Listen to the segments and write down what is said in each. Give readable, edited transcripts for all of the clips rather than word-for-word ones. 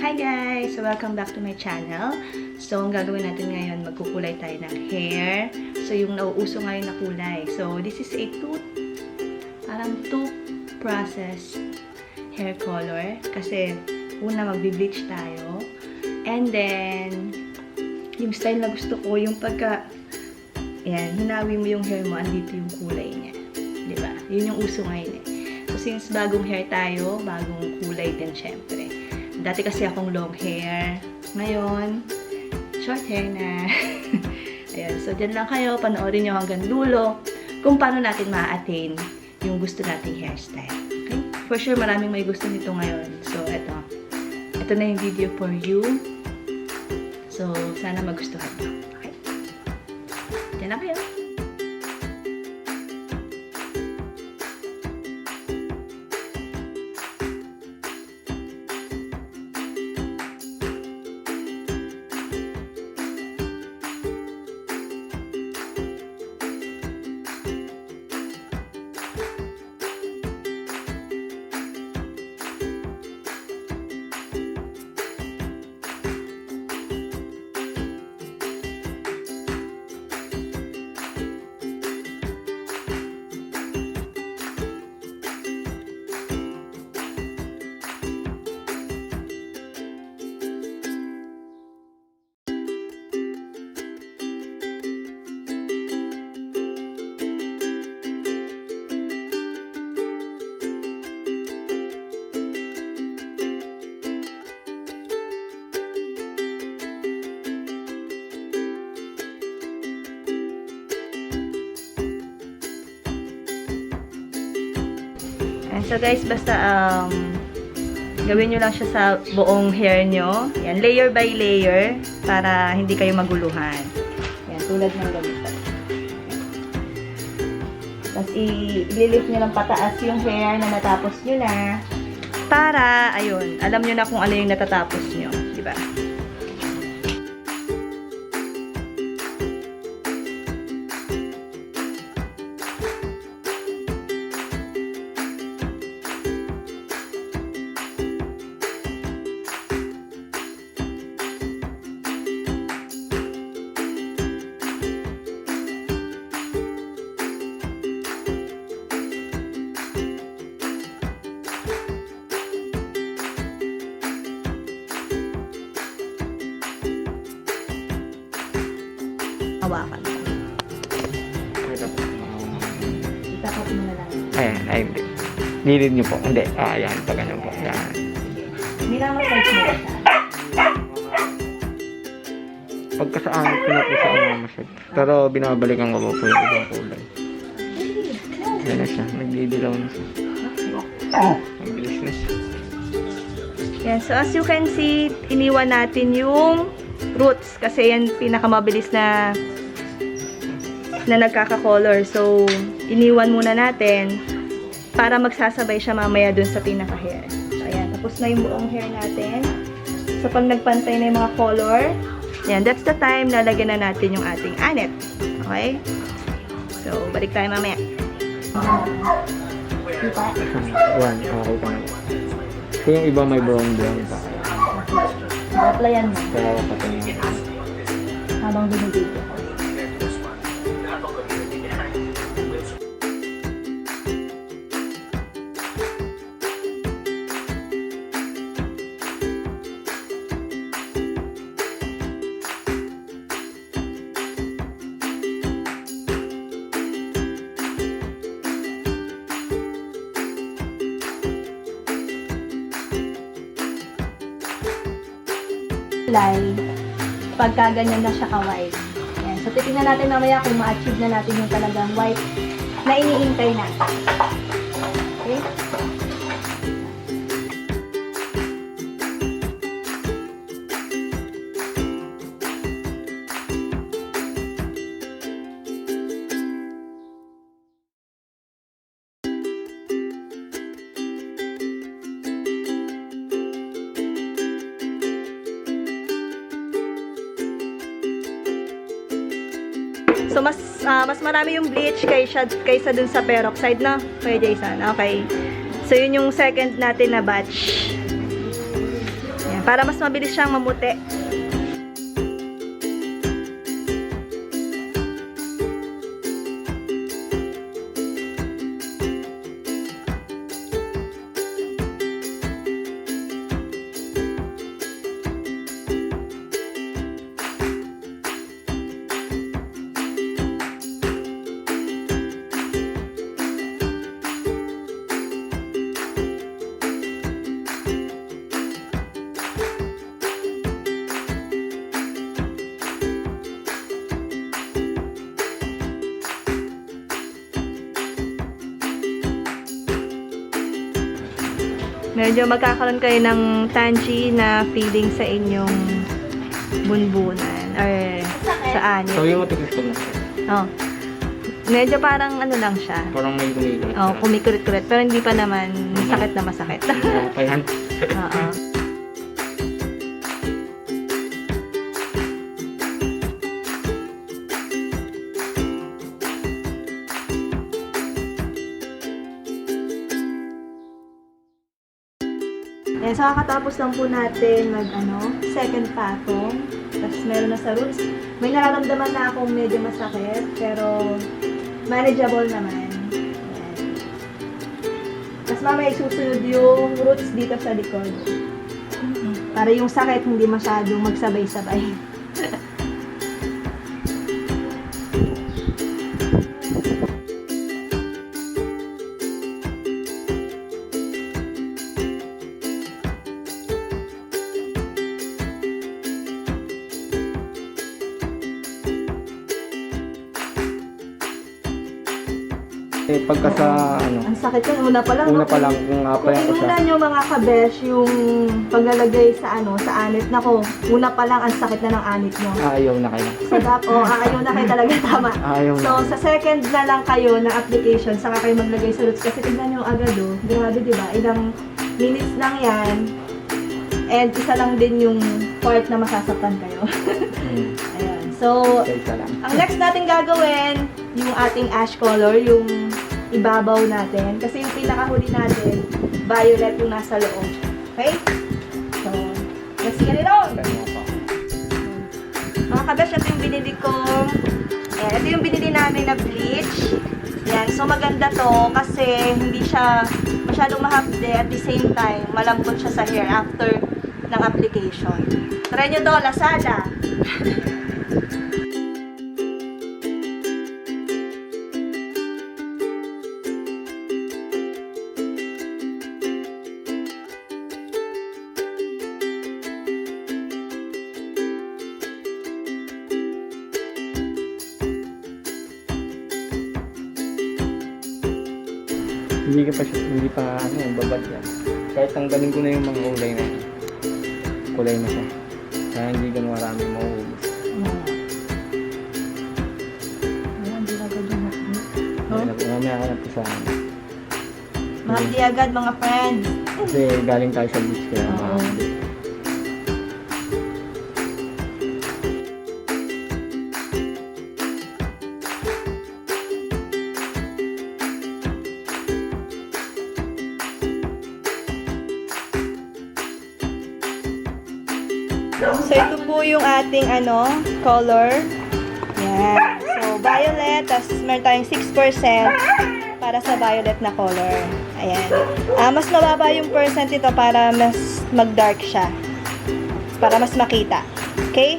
Hi guys! So welcome back to my channel. So ang gagawin natin ngayon, magkukulay tayo ng hair. So yung nauuso ngayon na kulay. So this is a parang tooth process hair color. Kasi una magbe-bleach tayo. And then yung style na gusto ko, yung pagka hinawi mo yung hair mo, andito yung kulay niya. Diba? Yun yung uso ngayon eh. So since bagong hair tayo, bagong kulay din syempre. Dati kasi akong long hair. Ngayon, short hair na. Ayan. So, dyan lang kayo. Panoorin nyo hanggang dulo kung paano natin ma-attain yung gusto nating hairstyle. Okay? For sure, maraming may gusto nito ngayon. So, eto. Ito na yung video for you. So, sana magustuhan nyo. Okay? Dyan lang kayo. So guys, basta gawin nyo lang siya sa buong hair nyo. Yan, layer by layer para hindi kayo maguluhan. Yan, tulad ng ganito. Tapos i-lift nyo lang pataas yung hair na natapos nyo na para, ayun, alam nyo na kung ano yung natatapos nyo. Diba? Hawakan mo. Itapat mo na lang. Ay, hindi. Nilid nyo po. Hindi. Yan. Pag ganyan po. Yan. Minamassage mo siya. Pagkasaan ko na po sa massage. Pero binabalikan ko po yung ibang kulay. Yan na siya. Nagdidilaw na siya. Nagbilis na siya. Yan. So, as you can see, iniwan natin yung roots kasi yan pinakamabilis na nagkaka-color. So, iniwan muna natin para magsasabay siya mamaya dun sa pinaka-hair. So, ayan. Tapos na yung buong hair natin. So, pag nagpantay na yung mga color, yan, that's the time lalagyan na natin yung ating anit. Okay? So, balik tayo mamaya. Yan. Okay pa na. So, yung iba may brown pa. Applyan mo. Kaya kapatid niya. Habang binibigyo. Pagka ganyan na siya ka-white. Ayan. So, titignan natin mamaya kung ma-achieve na natin yung talagang white na iniintay natin. Okay? So, mas marami yung bleach kaysa dun sa peroxide, no? Kuya Jason. Okay. So, yun yung second natin na batch. Ayan. Para mas mabilis siyang mamuti. Medyo magkakaroon kayo ng tangy na feeling sa inyong bunbunan or sa anit. So, yung matikis ko na. Oh. Medyo parang ano lang siya. Parang may kumikulit. Oh, kumikulit-kulit. Pero hindi pa naman masakit na masakit. Payan. Oo. Yan, so kakatapos lang po natin mag second patong. Tapos meron na sa roots. May nararamdaman na akong medyo masakit, pero manageable naman. Yan. Tapos mamaya isusunod yung roots dito sa likod. Para yung sakit hindi masyadong magsabay-sabay. Pagka sa Ang sakit yun, una pa lang. Una pa lang, kung apayan ko siya. Kung inunan nyo mga kabesh, yung paglalagay sa sa anit. Nako, una pa lang ang sakit na ng anit nyo. Ayaw na kayo. So, ayaw na kayo talaga, tama. Ayaw na. So, sa second na lang kayo na application, saka kayo maglagay sa roots. Kasi tignan nyo agad, grabe, diba? Ilang minutes lang yan. And isa lang din yung part na masasaktan kayo. Ayan. So, ang next natin gagawin, yung ating ash color, yung ibabaw natin. Kasi yung pinakahuli natin, violet yung nasa loob. Okay? So, let's get it on! Mga kabesh, ito yung binili ko. Ito yung binili namin na bleach. Yan. So, maganda to kasi hindi siya masyadong mahapde at the same time, malambot siya sa hair after ng application. Try nyo to, Lazada! Hindi pa babad yan. Kahit tanggalin ko na yung mga kulay na yan. Kulay na siya. Kaya hindi ganun marami mauubos. Hindi agad yung Mamaya ka na po sa akin. mahapdi agad mga friends. Kasi galing tayo sa beach kaya mahapdi. So, ito po yung ating color. Yan. So, violet. Tapos, meron tayong 6% para sa violet na color. Ayan. Mas mababa yung percent ito para mas mag-dark siya. Para mas makita. Okay?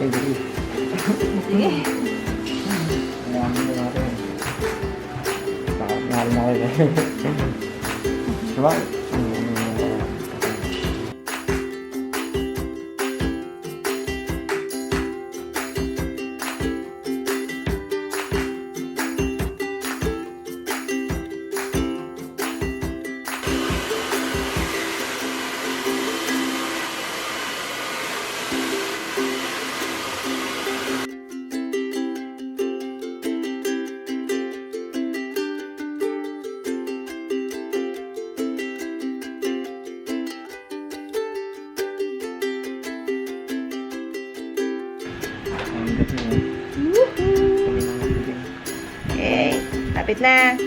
natin bilis. Sige. Kailangan na natin. Bakit mahal na kayo? Diba? Okay, lapit na.